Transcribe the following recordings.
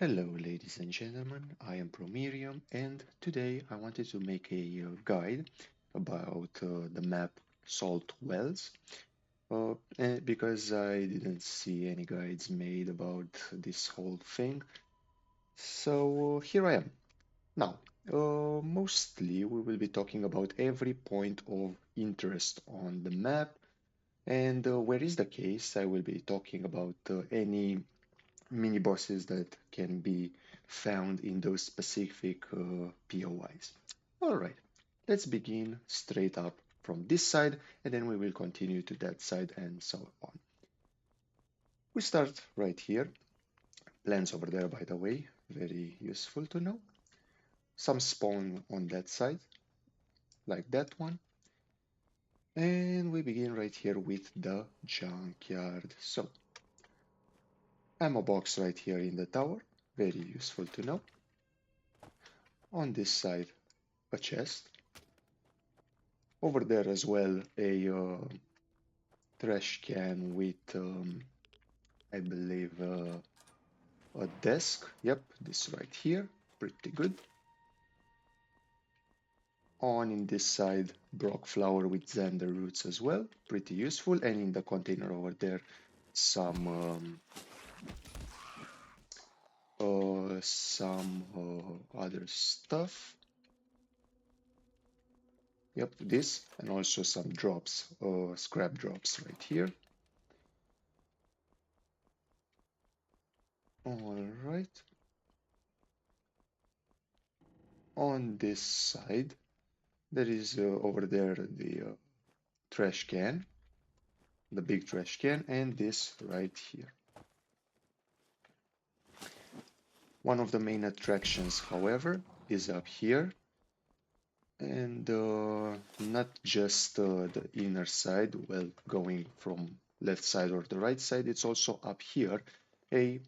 Hello, ladies and gentlemen. I am Promirium, and today I wanted to make a guide about the map Salt Wells because I didn't see any guides made about this whole thing. So here I am. Now, mostly we will be talking about every point of interest on the map, and where is the case, I will be talking about any mini bosses that can be found in those specific POIs. All right, let's begin straight up from this side and then we will continue to that side and so on. We start right here. Plants over there, by the way, very useful to know. Some spawn on that side, like that one. And we begin right here with the junkyard. So, ammo box right here in the tower, very useful to know. On this side, a chest. Over there as well, a trash can with, I believe, a desk. Yep, this right here, pretty good. On in this side, Brock flower with Xander roots as well, pretty useful. And in the container over there, some other stuff. Yep, this, and also some drops, scrap drops right here. All right. On this side, there is over there the trash can, the big trash can, and this right here. One of the main attractions, however, is up here, and not just the inner side, well, going from left side or the right side, it's also up here, a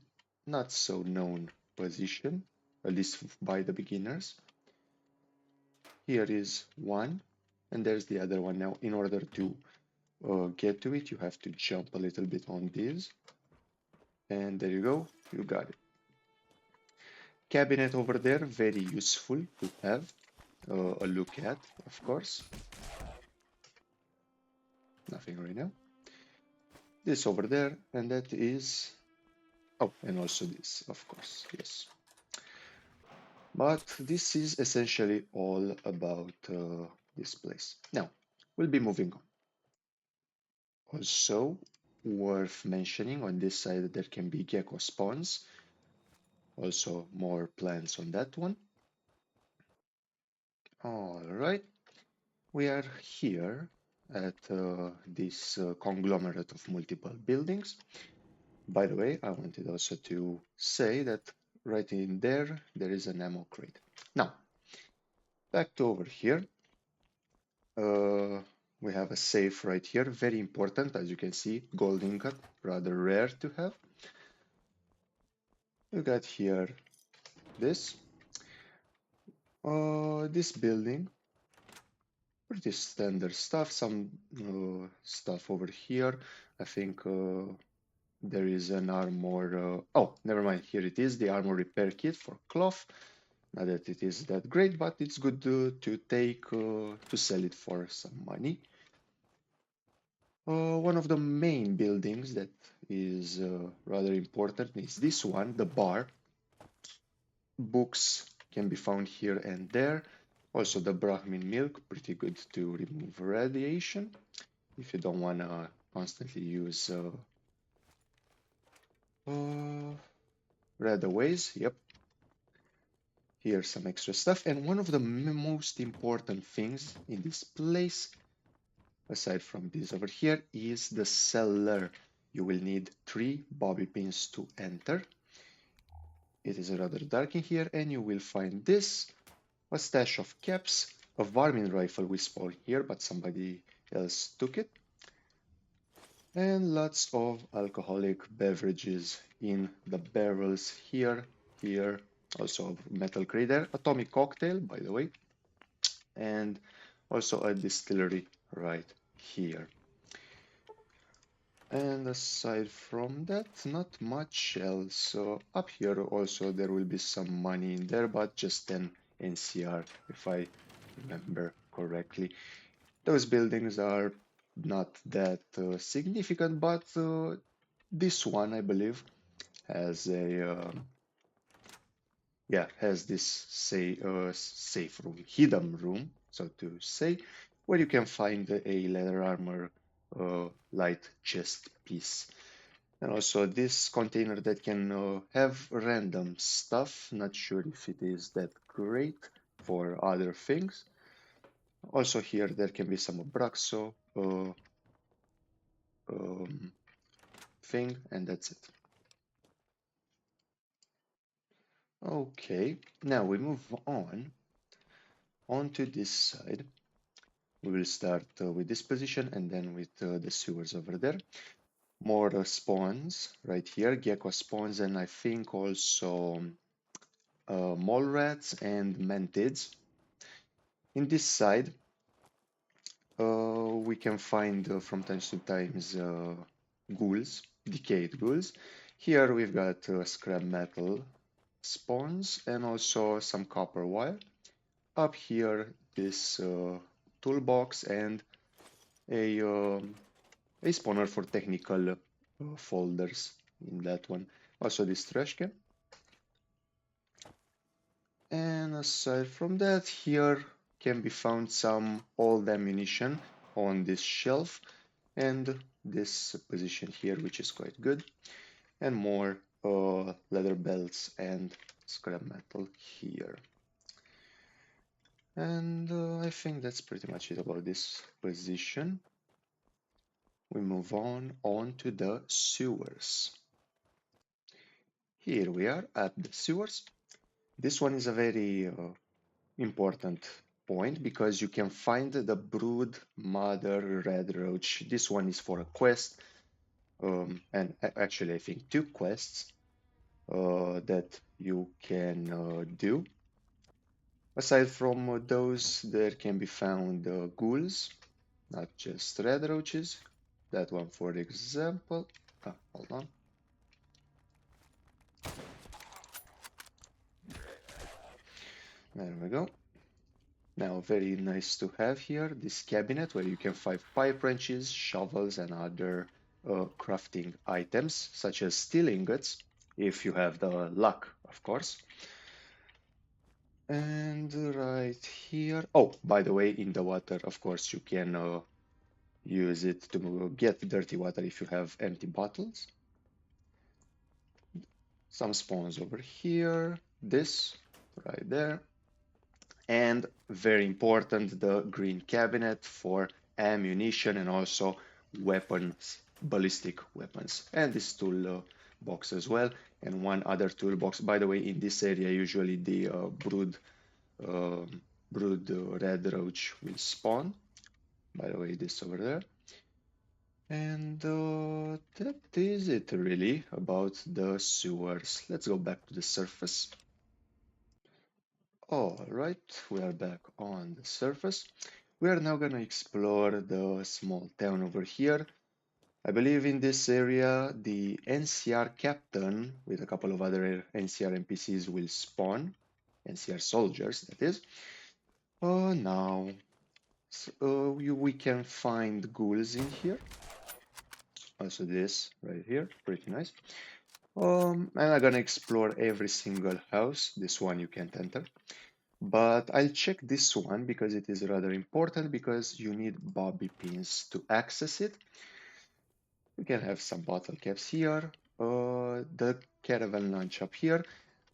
not so known position, at least by the beginners. Here is one, and there's the other one. Now, in order to get to it, you have to jump a little bit on this, and there you go, you got it. Cabinet over there, very useful to have a look at, of course. Nothing right now. This over there, and that is, oh, and also this, of course, yes. But this is essentially all about this place. Now, we'll be moving on. Also, worth mentioning on this side, there can be gecko spawns. Also, more plants on that one. All right. We are here at this conglomerate of multiple buildings. By the way, I wanted also to say that right in there, there is an ammo crate. Now, back to over here. We have a safe right here, very important, as you can see, gold ingot, rather rare to have. You got here this. This building, pretty standard stuff, some stuff over here. I think there is an armor, oh, never mind, here it is, the armor repair kit for cloth. Not that it is that great, but it's good to take, to sell it for some money. One of the main buildings that is rather important is this one, the bar. Books can be found here and there. Also the Brahmin milk, pretty good to remove radiation if you don't want to constantly use radaways. Yep. Here's some extra stuff. And one of the most important things in this place, aside from this over here, is the cellar. You will need 3 bobby pins to enter. It is rather dark in here, and you will find this, a stash of caps, a varmint rifle we spawned here, but somebody else took it, and lots of alcoholic beverages in the barrels here, also metal crate there, atomic cocktail, by the way, and also a distillery right here. And aside from that, not much else. Up here also there will be some money in there, but just 10 NCR if I remember correctly. Those buildings are not that significant, but this one I believe has a yeah, has this say safe room, hidden room, so to say, where you can find a leather armor light chest piece. And also this container that can have random stuff. Not sure if it is that great for other things. Also here there can be some Abraxo um, thing, and that's it. Okay, now we move on onto this side. We will start with this position and then with the sewers over there. More spawns right here, gecko spawns, and I think also mole rats and mantids. In this side, we can find from time to times ghouls, decayed ghouls. Here we've got scrap metal spawns and also some copper wire. Up here, this toolbox and a a spawner for technical folders in that one. Also this trash can. And aside from that, here can be found some old ammunition on this shelf and this position here, which is quite good. And more leather belts and scrap metal here. And I think that's pretty much it about this position. We move on to the sewers. Here we are at the sewers. This one is a very important point because you can find the brood mother red roach. This one is for a quest, and actually I think two quests that you can do. Aside from those, there can be found ghouls, not just red roaches. That one, for example. Hold on. There we go. Now, very nice to have here this cabinet where you can find pipe wrenches, shovels, and other crafting items, such as steel ingots, if you have the luck, of course. And right here, oh, by the way, in the water, of course, you can use it to get dirty water if you have empty bottles. Some spawns over here, this right there. And very important, the green cabinet for ammunition and also weapons, ballistic weapons, and this tool box as well, and one other toolbox. By the way, in this area, usually the brood red roach will spawn. By the way, this over there. And that is it really about the sewers. Let's go back to the surface. All right, we are back on the surface. We are now going to explore the small town over here. I believe in this area, the NCR captain with a couple of other NCR NPCs will spawn. NCR soldiers, that is. Now, we can find ghouls in here. Also this right here, pretty nice. And I'm gonna explore every single house. This one you can't enter. But I'll check this one because it is rather important because you need bobby pins to access it. You can have some bottle caps here, the caravan launch up here.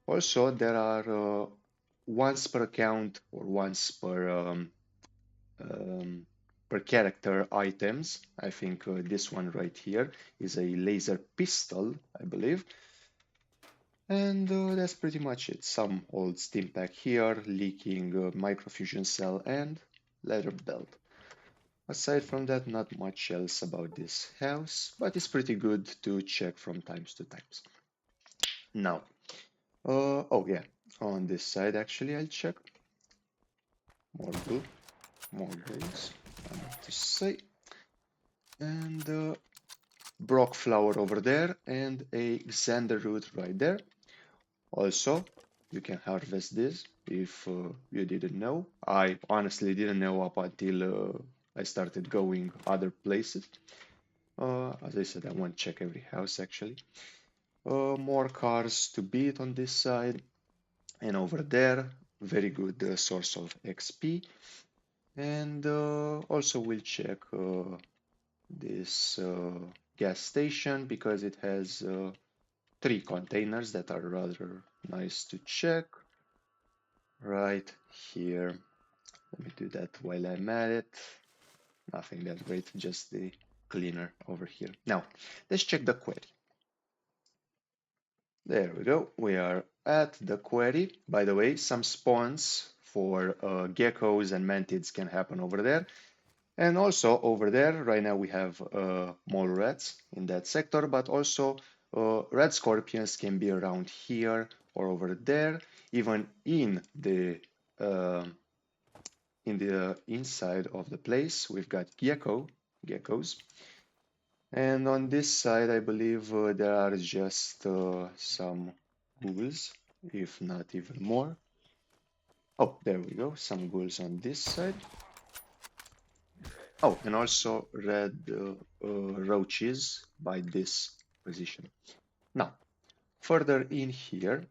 Also, there are once per account or once um, per character items. I think this one right here is a laser pistol, I believe. And that's pretty much it. Some old steam pack here, leaking microfusion cell and leather belt. Aside from that, not much else about this house, but it's pretty good to check from times to times. Now, oh yeah, on this side actually I'll check. More blue, more blues, I meant to say. And Brock flower over there, and a xander root right there. Also, you can harvest this if you didn't know. I honestly didn't know up until I started going other places. As I said, I want to check every house actually. More cars to beat on this side, and over there, very good source of XP. And also we'll check this gas station because it has three containers that are rather nice to check right here. Let me do that while I'm at it. Nothing that great, just the cleaner over here. Now, let's check the query. There we go. We are at the query. By the way, some spawns for geckos and mantids can happen over there. And also over there, right now we have mole rats in that sector, but also red scorpions can be around here or over there, even uh, in the inside of the place. We've got geckos, and on this side, I believe there are just some ghouls, if not even more. Oh, there we go, some ghouls on this side. Oh, and also red roaches by this position. Now, further in here,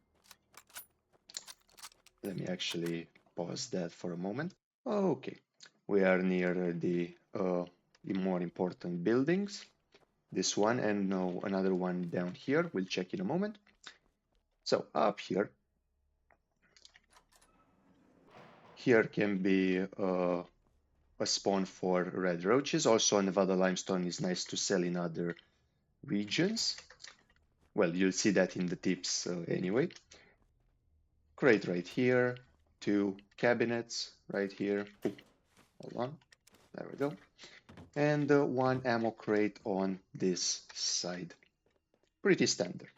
let me actually pause that for a moment. Okay, we are near the more important buildings. This one and no, another one down here. We'll check in a moment. So up here can be a spawn for red roaches. Also, Nevada limestone is nice to sell in other regions. Well, you'll see that in the tips anyway. Crate right here, two cabinets right here. Ooh, hold on, there we go. And one ammo crate on this side. Pretty standard.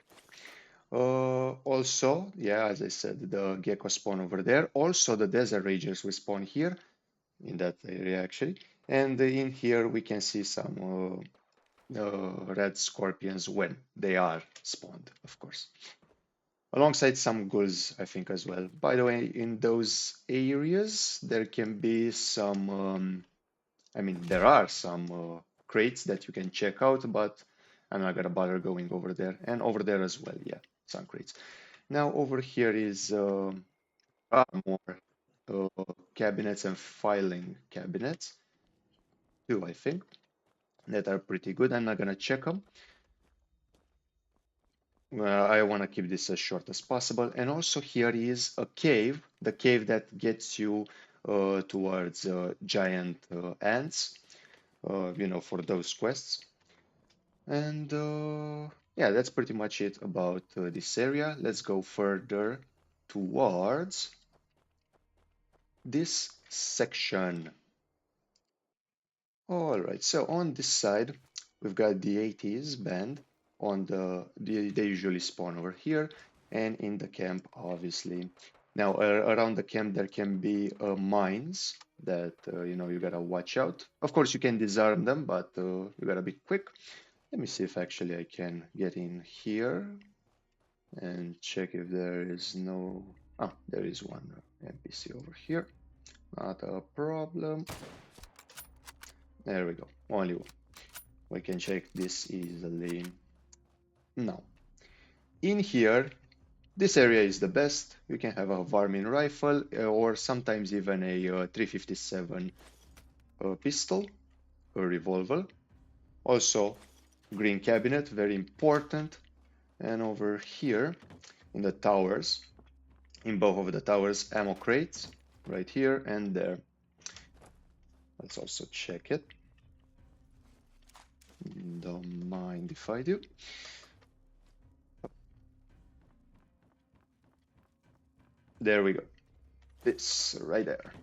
Also, yeah, as I said, the gecko spawn over there. Also, the desert ragers will spawn here, in that area actually. And in here we can see some red scorpions when they are spawned, of course. Alongside some ghouls, I think, as well. By the way, in those areas, there can be some, I mean, there are some crates that you can check out, but I'm not gonna bother going over there. And over there as well, yeah, some crates. Now over here is more cabinets and filing cabinets, too, I think, that are pretty good. I'm not gonna check them. I want to keep this as short as possible. And also here is a cave, the cave that gets you towards giant ants, for those quests. And yeah, that's pretty much it about this area. Let's go further towards this section. All right, so on this side, we've got the 80s band. They usually spawn over here, and in the camp, obviously. Now, around the camp, there can be mines that, you gotta watch out. Of course, you can disarm them, but you gotta be quick. Let me see if actually I can get in here and check if there is no... Oh, there is one NPC over here. Not a problem. There we go, only one. We can check this easily. Now, in here, this area is the best. You can have a Varmin rifle or sometimes even a 357 pistol or revolver. Also, green cabinet, very important. And over here in the towers, in both of the towers, ammo crates right here and there. Let's also check it. Don't mind if I do. There we go. This right there.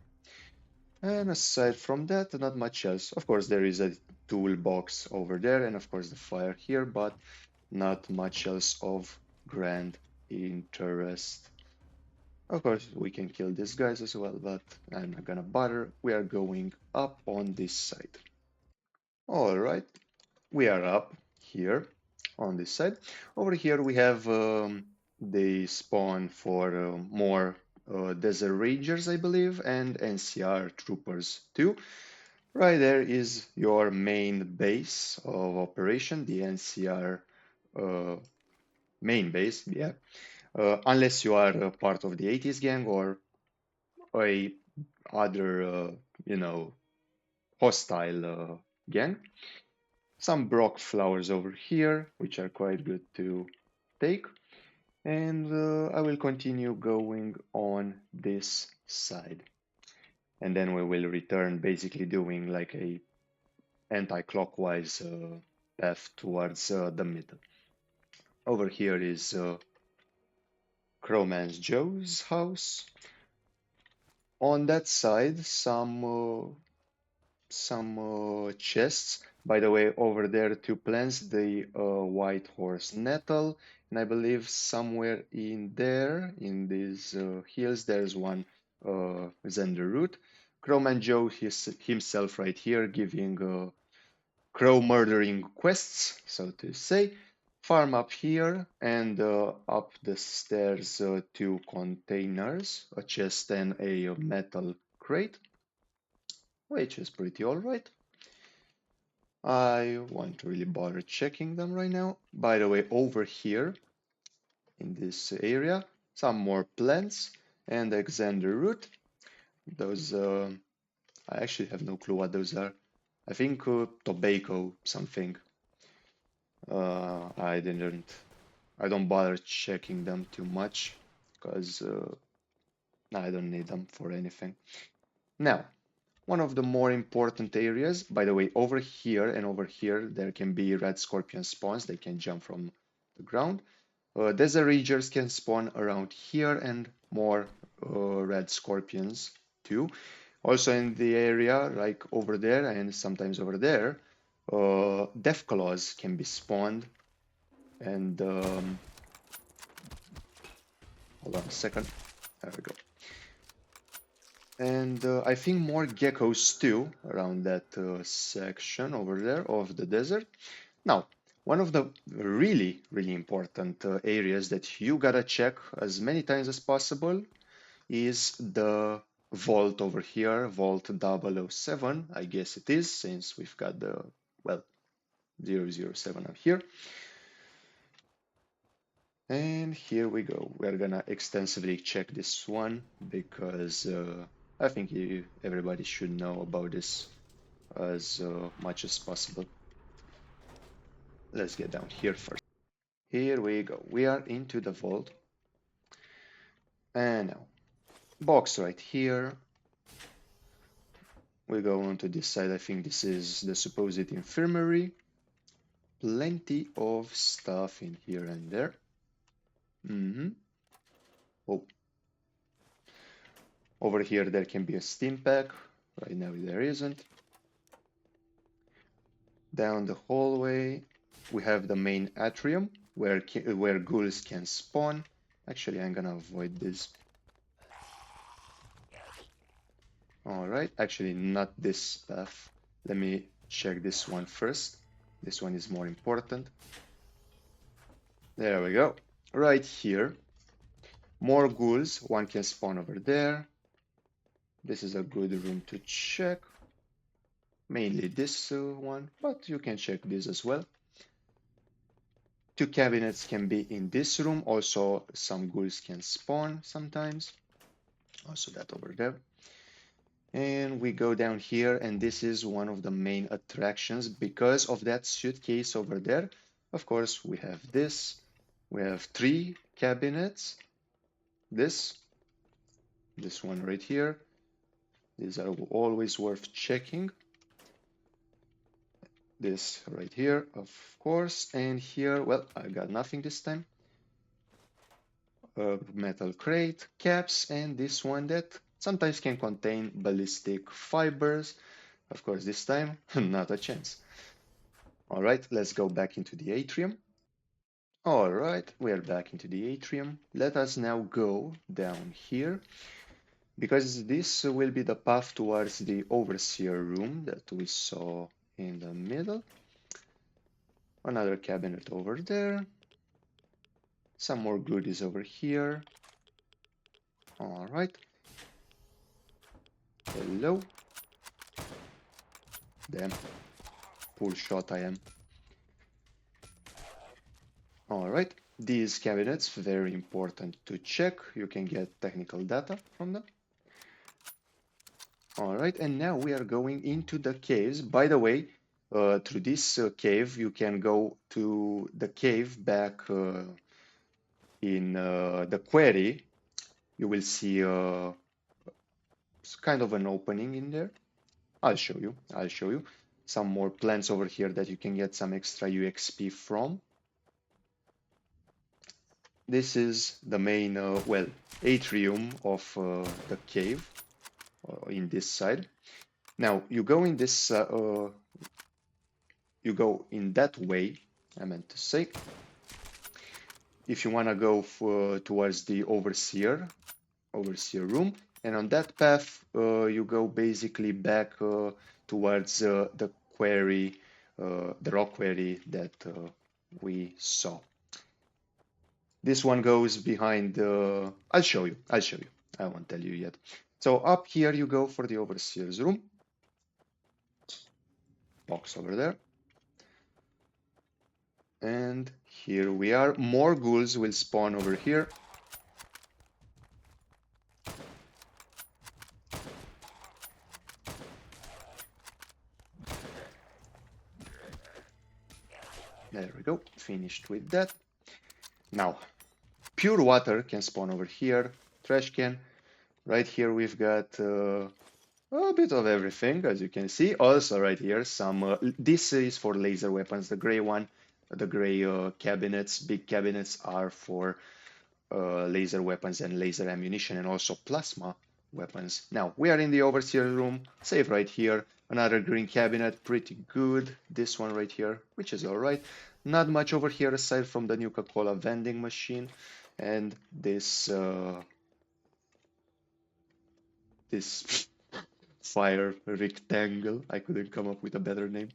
And aside from that, not much else. Of course, there is a toolbox over there, and of course the fire here, but not much else of grand interest. Of course, we can kill these guys as well, but I'm not gonna bother. We are going up on this side. All right, we are up. here on this side. Over here we have the spawn for more Desert Rangers, I believe, and NCR troopers too. Right there is your main base of operation, the NCR uh, main base, yeah. Unless you are a part of the 80s gang or a other, you know, hostile gang. Some Brock flowers over here, which are quite good to take. And I will continue going on this side. And then we will return basically doing like a anti-clockwise path towards the middle. Over here is Crowman's Joe's house. On that side, some chests. By the way, over there two plants, the white horse nettle, and I believe somewhere in there, in these hills, there's one Zender root. Crowman Joe himself right here giving crow murdering quests, so to say. Farm up here and up the stairs two containers, a chest and a metal crate, which is pretty alright. I won't really bother checking them right now. By the way, over here in this area, some more plants and Xander root. Those, I actually have no clue what those are. I think tobacco something. I don't bother checking them too much because I don't need them for anything. Now, one of the more important areas, by the way, over here and over here, there can be red scorpion spawns. They can jump from the ground. Desert Rangers can spawn around here and more red scorpions too. Also in the area, like over there and sometimes over there, death claws can be spawned. And hold on a second. There we go. And I think more geckos too around that section over there of the desert. Now, one of the really, really important areas that you gotta check as many times as possible is the vault over here, Vault 007, I guess it is, since we've got the, well, 007 up here. And here we go. We're gonna extensively check this one because I think everybody should know about this as much as possible. Let's get down here first. Here we go. We are into the vault. And now, box right here. We go on to this side. I think this is the supposed infirmary. Plenty of stuff in here and there. Oh. Over here there can be a steam pack. Right now there isn't. Down the hallway we have the main atrium where ghouls can spawn. Actually, I'm gonna avoid this. Alright, actually not this path. Let me check this one first. This one is more important. There we go. Right here. More ghouls. One can spawn over there. This is a good room to check. Mainly this one, but you can check this as well. Two cabinets can be in this room. Also, some ghouls can spawn sometimes. Also that over there. And we go down here, and this is one of the main attractions because of that suitcase over there. Of course, we have this. We have three cabinets. This one right here. These are always worth checking. This right here, of course, and here, well, I got nothing this time. A metal crate, caps, and this one that sometimes can contain ballistic fibers. Of course, this time, not a chance. All right, let's go back into the atrium. All right, we are back into the atrium. Let us now go down here, because this will be the path towards the overseer room that we saw in the middle. Another cabinet over there. Some more goodies over here. All right. Hello. Damn. Poor shot I am. All right. These cabinets, very important to check. You can get technical data from them. All right. And now we are going into the caves. By the way, through this cave, you can go to the cave back in the quarry. You will see it's kind of an opening in there. I'll show you. I'll show you. Some more plants over here that you can get some extra UXP from. This is the main, well, atrium of the cave in this side. Now, you go in this, you go in that way, I meant to say. If you want to go towards the overseer room, and on that path, you go basically back towards the quarry, the rock quarry that we saw. This one goes behind the... I'll show you. I'll show you. I won't tell you yet. So up here you go for the overseer's room. Box over there. And here we are. More ghouls will spawn over here. There we go. Finished with that. Now, pure water can spawn over here. Trash can. Right here we've got a bit of everything, as you can see. Also right here, some... this is for laser weapons, the gray one. The gray cabinets, big cabinets, are for laser weapons and laser ammunition, and also plasma weapons. Now, we are in the overseer room, save right here. Another green cabinet, pretty good. This one right here, which is alright. Not much over here aside from the Nuka-Cola vending machine. And this this fire rectangle. I couldn't come up with a better name.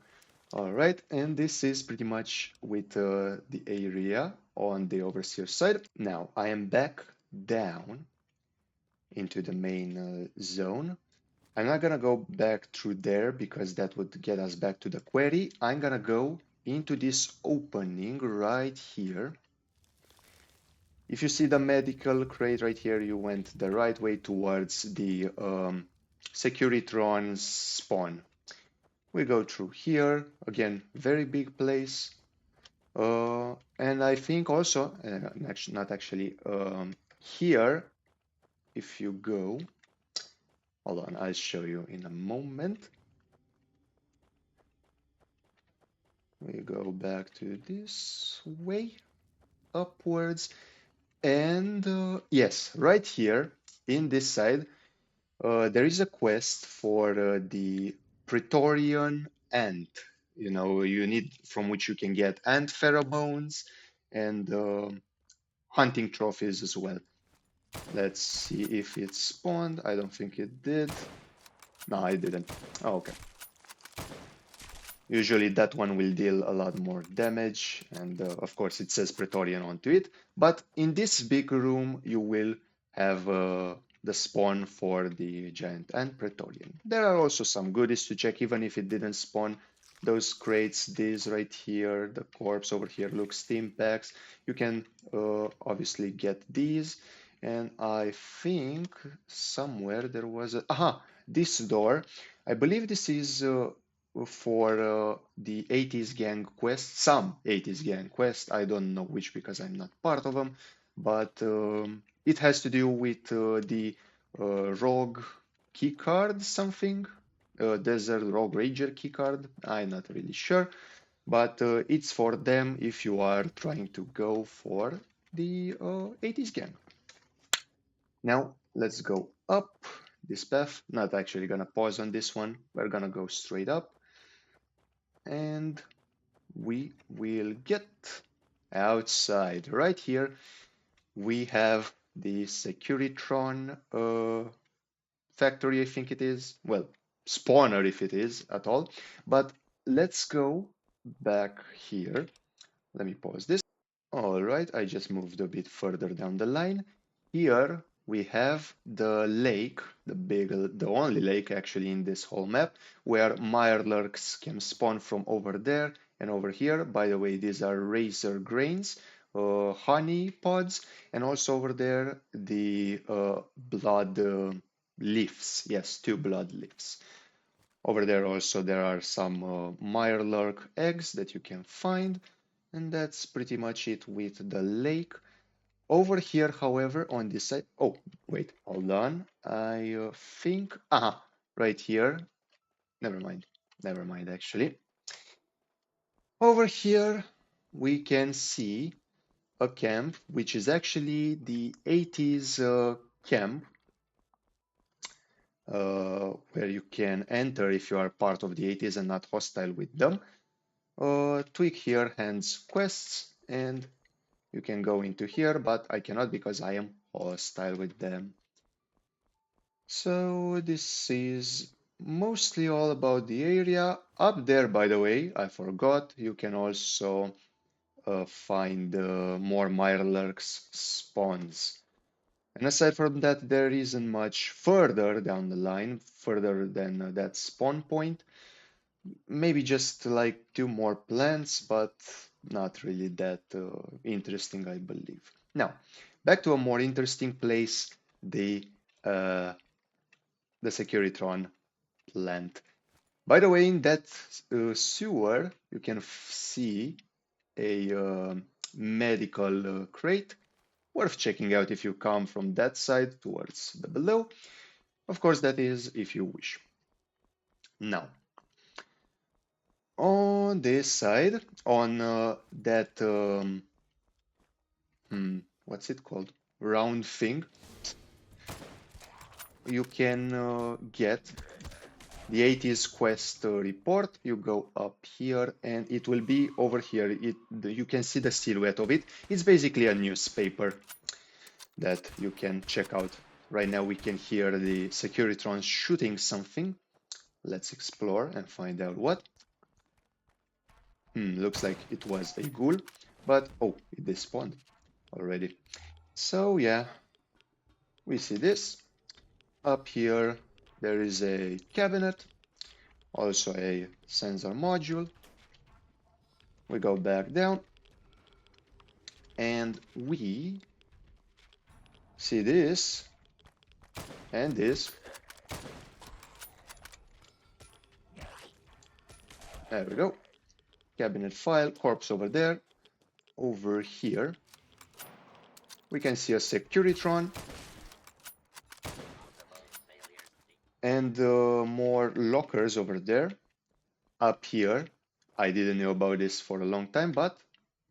All right, and this is pretty much with the area on the overseer side. Now I am back down into the main zone. I'm not gonna go back through there because that would get us back to the quarry. I'm gonna go into this opening right here. If you see the medical crate right here, you went the right way towards the Securitron spawn. We go through here, again, very big place. And I think also, not actually, here, if you go, hold on, I'll show you in a moment. We go back to this way, upwards. And yes, right here in this side, there is a quest for the Praetorian ant. You know, you need from which you can get ant pheromones and hunting trophies as well. Let's see if it spawned. I don't think it did. No, it didn't. Oh, okay. Usually that one will deal a lot more damage, and of course it says Praetorian onto it. But in this big room, you will have the spawn for the giant and Praetorian. There are also some goodies to check, even if it didn't spawn. Those crates, these right here, the corpse over here looks steam packs. You can obviously get these. And I think somewhere there was a... Aha! This door. I believe this is for the 80s gang quest, some 80s gang quest. I don't know which because I'm not part of them, but it has to do with the rogue keycard something, desert rogue ranger keycard. I'm not really sure, but it's for them if you are trying to go for the 80s gang. Now let's go up this path. Not actually gonna pause on this one. We're gonna go straight up. And we will get outside. Right here we have the Securitron factory, I think it is. Well, spawner if it is at all. But let's go back here Let me pause this. All right, I just moved a bit further down the line. Here we have the lake, the only lake actually in this whole map, where mirelurks can spawn from over there and over here. By the way, these are razor grains, honey pods, and also over there the blood leaves. Yes, two blood leaves. Over there also there are some mirelurk eggs that you can find. And that's pretty much it with the lake. Over here, however, on this side, oh, wait, hold on. I think, right here, never mind actually. Over here, we can see a camp, which is actually the 80s camp, where you can enter if you are part of the 80s and not hostile with them. Tweak here, hands quests, and you can go into here, but I cannot because I am hostile with them. So this is mostly all about the area. Up there, by the way, I forgot, you can also find more Mirelurks spawns. And aside from that, there isn't much further down the line, further than that spawn point. Maybe just like two more plants, but not really that interesting, I believe. Now, back to a more interesting place, uh, the Securitron plant. By the way, in that sewer, you can see a medical crate, worth checking out if you come from that side towards the below. Of course, that is if you wish. Now, on this side, on that, what's it called? Round thing, you can get the 80s quest report. You go up here and it will be over here. You can see the silhouette of it. It's basically a newspaper that you can check out. Right now we can hear the Securitrons shooting something. Let's explore and find out what. Looks like it was a ghoul, but oh, it despawned already. So yeah, we see this. Up here there is a cabinet, also a sensor module. We go back down and we see this and this. There we go. Cabinet file, corpse over there. Over here, we can see a Securitron and more lockers over there. Up here, I didn't know about this for a long time, but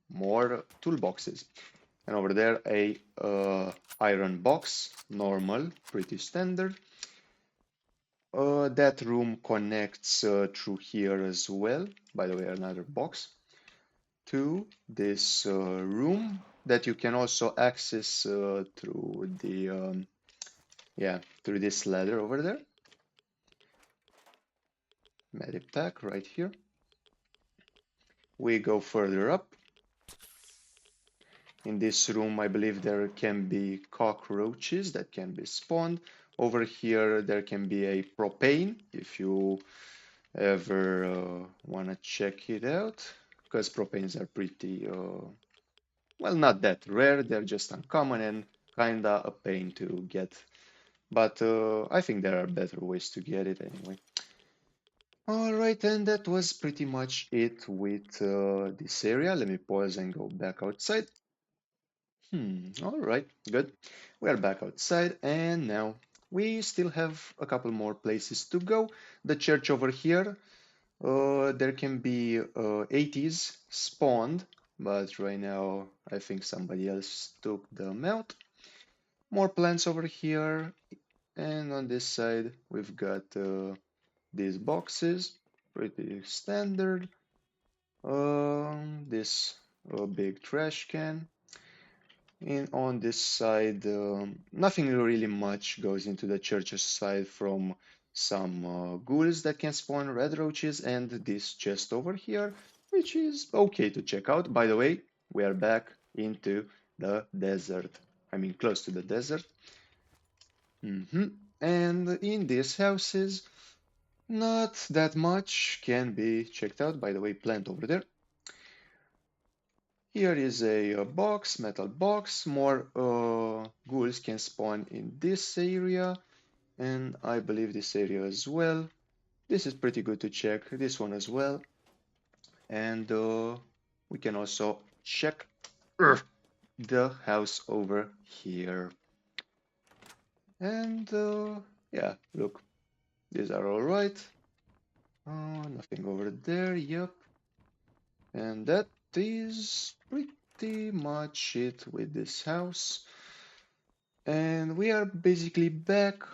more toolboxes. And over there, a iron box, normal, pretty standard. That room connects through here as well. By the way, another box to this room that you can also access through the through this ladder over there. Medic pack right here. We go further up. In this room, I believe there can be cockroaches that can be spawned. Over here, there can be a propane if you ever want to check it out, because propanes are pretty, well, not that rare. They're just uncommon and kinda a pain to get. But I think there are better ways to get it anyway. Alright, and that was pretty much it with this area. Let me pause and go back outside. Alright, good. We are back outside, and now we still have a couple more places to go. The church over here, there can be 80s spawned, but right now I think somebody else took them out. More plants over here, and on this side we've got these boxes, pretty standard. This big trash can. And on this side, nothing really much goes into the church aside from some ghouls that can spawn red roaches, and this chest over here, which is okay to check out. By the way, we are back into the desert. I mean, close to the desert. And in these houses, not that much can be checked out. By the way, plant over there. Here is a box, metal box. More ghouls can spawn in this area, and I believe this area as well. This is pretty good to check. This one as well. And we can also check the house over here. And yeah, look, these are all right. Nothing over there, yep. And that is pretty much it with this house. And we are basically back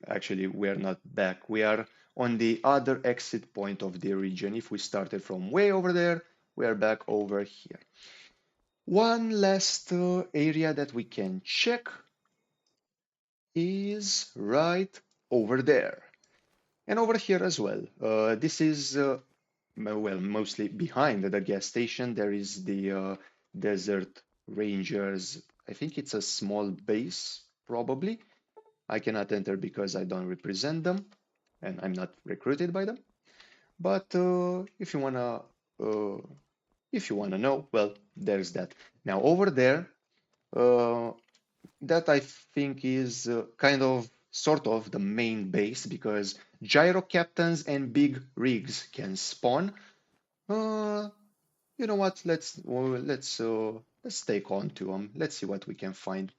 actually, we are not back. We are on the other exit point of the region. If we started from way over there, we are back over here. One last area that we can check is right over there. And over here as well. This is, well, mostly behind the gas station. There is the Desert Rangers. I think it's a small base, probably. I cannot enter because I don't represent them, and I'm not recruited by them. But uh, if you wanna know, well, there's that. Now over there, uh, that I think is kind of sort of the main base because gyro captains and big rigs can spawn. Uh, you know what? Let's take on to them. Let's see what we can find.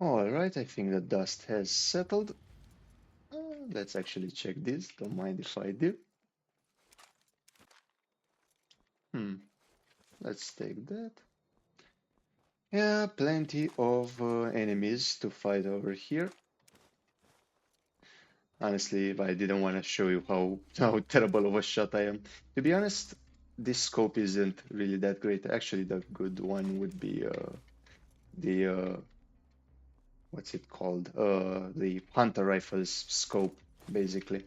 All right, I think the dust has settled. Let's actually check this. Don't mind if I do. Hmm. Let's take that. Yeah, plenty of enemies to fight over here. Honestly, I didn't want to show you how terrible of a shot I am. To be honest, this scope isn't really that great. Actually, the good one would be the what's it called? The hunter rifles scope, basically.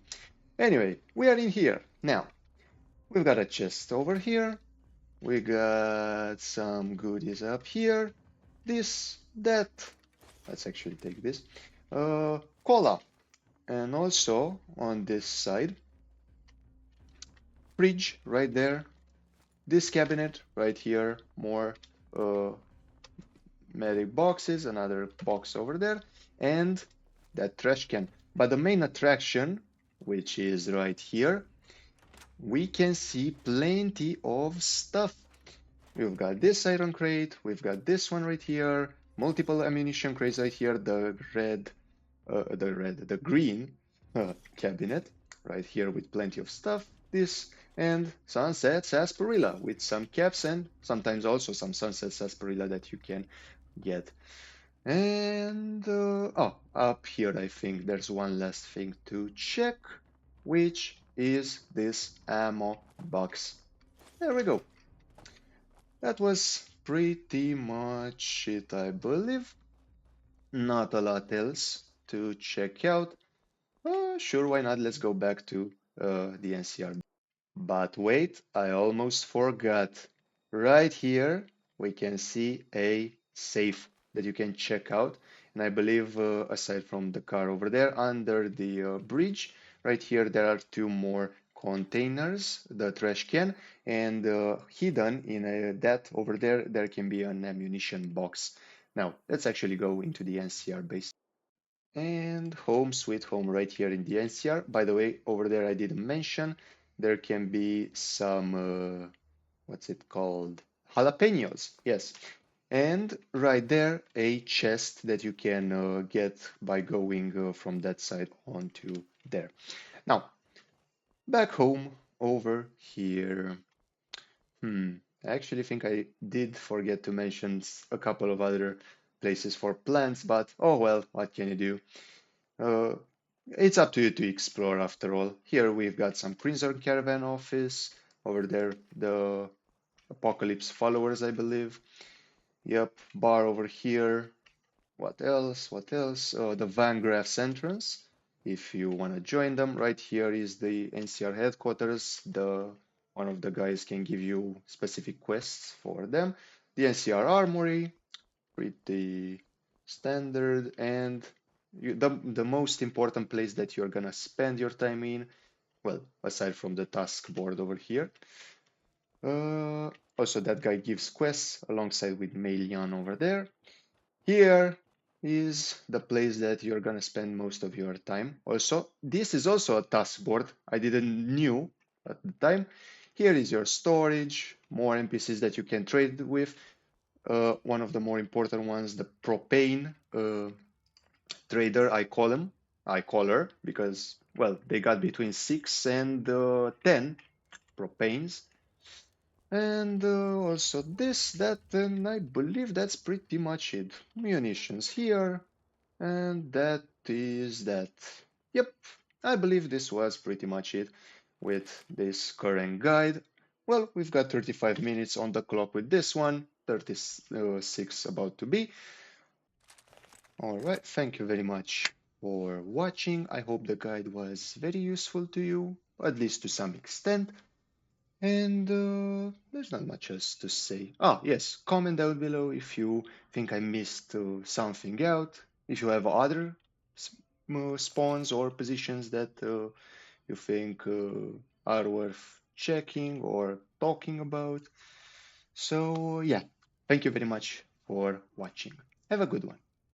Anyway, we are in here now. We've got a chest over here. We got some goodies up here. This, that. Let's actually take this. Cola. And also on this side, fridge right there. This cabinet right here, more uh, medic boxes, another box over there, and that trash can. But the main attraction, which is right here, we can see plenty of stuff. We've got this iron crate, we've got this one right here, multiple ammunition crates right here, the green cabinet right here with plenty of stuff. This and sunset sarsaparilla with some caps and sometimes also some sunset sarsaparilla that you can get. And oh, up here I think there's one last thing to check, which is this ammo box. There we go. That was pretty much it, I believe. Not a lot else to check out. Sure, why not? Let's go back to the NCR. But wait, I almost forgot. Right here, we can see a safe that you can check out. And I believe, aside from the car over there, under the bridge, right here, there are two more containers, the trash can, and hidden in that over there, there can be an ammunition box. Now, let's actually go into the NCR base. And home sweet home right here in the NCR. By the way, over there I didn't mention there can be some what's it called? Jalapenos. Yes. And right there a chest that you can get by going from that side onto there. Now, back home over here. I actually think I did forget to mention a couple of other places for plants, but oh well, what can you do? Uh, it's up to you to explore after all. Here we've got some Crimson Caravan office. Over there, the Apocalypse followers, I believe. Yep, bar over here. What else? What else? The Van Graff's entrance. If you want to join them, right here is the NCR headquarters, the One of the guys can give you specific quests for them. The NCR Armory, pretty standard, and the most important place that you're gonna spend your time in, well, aside from the task board over here. Uh, Also, that guy gives quests alongside with Melian over there. Here is the place that you're gonna spend most of your time. Also, this is also a task board. I didn't knew at the time. Here is your storage, more NPCs that you can trade with. One of the more important ones, the propane trader, I call her because, well, they got between 6 and 10 propanes. And also this, that, and I believe that's pretty much it. Munitions here, and that is that. Yep, I believe this was pretty much it with this current guide. Well, we've got 35 minutes on the clock with this one, 36 about to be. All right, thank you very much for watching. I hope the guide was very useful to you, at least to some extent. And there's not much else to say. Ah, yes, comment down below if you think I missed something out. If you have other spawns or positions that you think are worth checking or talking about. So, yeah, thank you very much for watching. Have a good one.